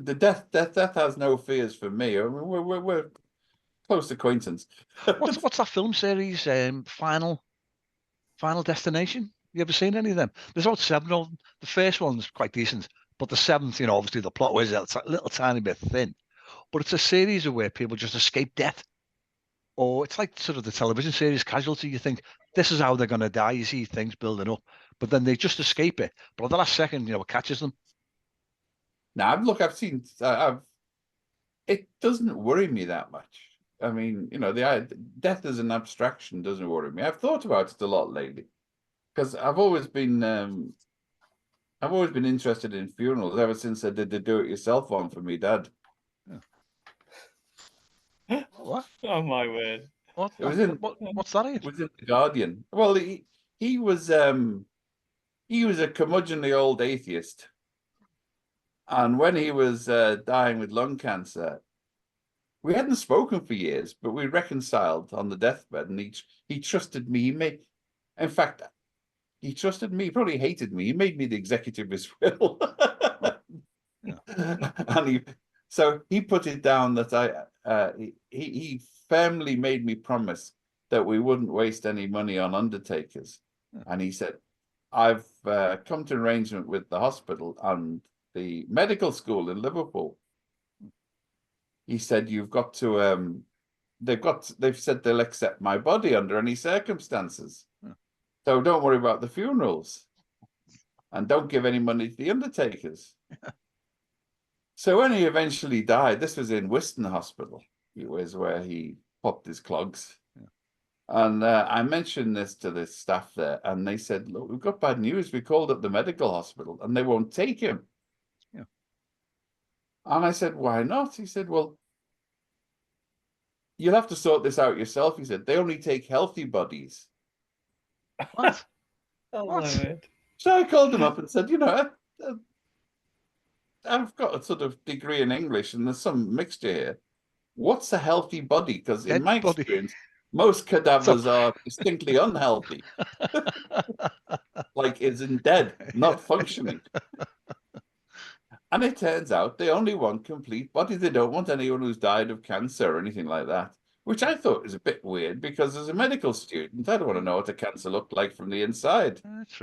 the death has no fears for me. I mean, we're close acquaintance. What's that film series? Final Destination. You ever seen any of them? There's about 7 of them. The first one's quite decent, but the 7th, obviously the plot was a little tiny bit thin. But it's a series of where people just escape death. Or it's like sort of the television series Casualty. You think this is how they're going to die. You see things building up, but then they just escape it. But at the last second, it catches them. Now, look, it doesn't worry me that much. I mean, the death as an abstraction doesn't worry me. I've thought about it a lot lately because I've always been interested in funerals ever since I did the do-it-yourself one for me dad. What? Oh my word! What's that? It was in the Guardian. Well, he was a curmudgeonly old atheist, and when he was dying with lung cancer, we hadn't spoken for years, but we reconciled on the deathbed, and he trusted me. In fact, he trusted me. He probably hated me. He made me the executive of his will, and so he put it down that he firmly made me promise that we wouldn't waste any money on undertakers. And he said, I've come to an arrangement with the hospital and the medical school in Liverpool. He said, you've got to, they've said they'll accept my body under any circumstances. So don't worry about the funerals and don't give any money to the undertakers. So when he eventually died, this was in Wiston Hospital. It was where he popped his clogs. And I mentioned this to the staff there, and they said, look, we've got bad news. We called up the medical hospital, and they won't take him. Yeah. And I said, why not? He said, well, you'll have to sort this out yourself. He said, they only take healthy bodies. What? What? So I called him up and said, I've got a sort of degree in English, and there's some mixture here. What's a healthy body? Because in my experience, most cadavers are distinctly unhealthy. Like it's in dead, not functioning. And it turns out they only want complete body. They don't want anyone who's died of cancer or anything like that, which I thought was a bit weird because as a medical student, I don't want to know what a cancer looked like from the inside.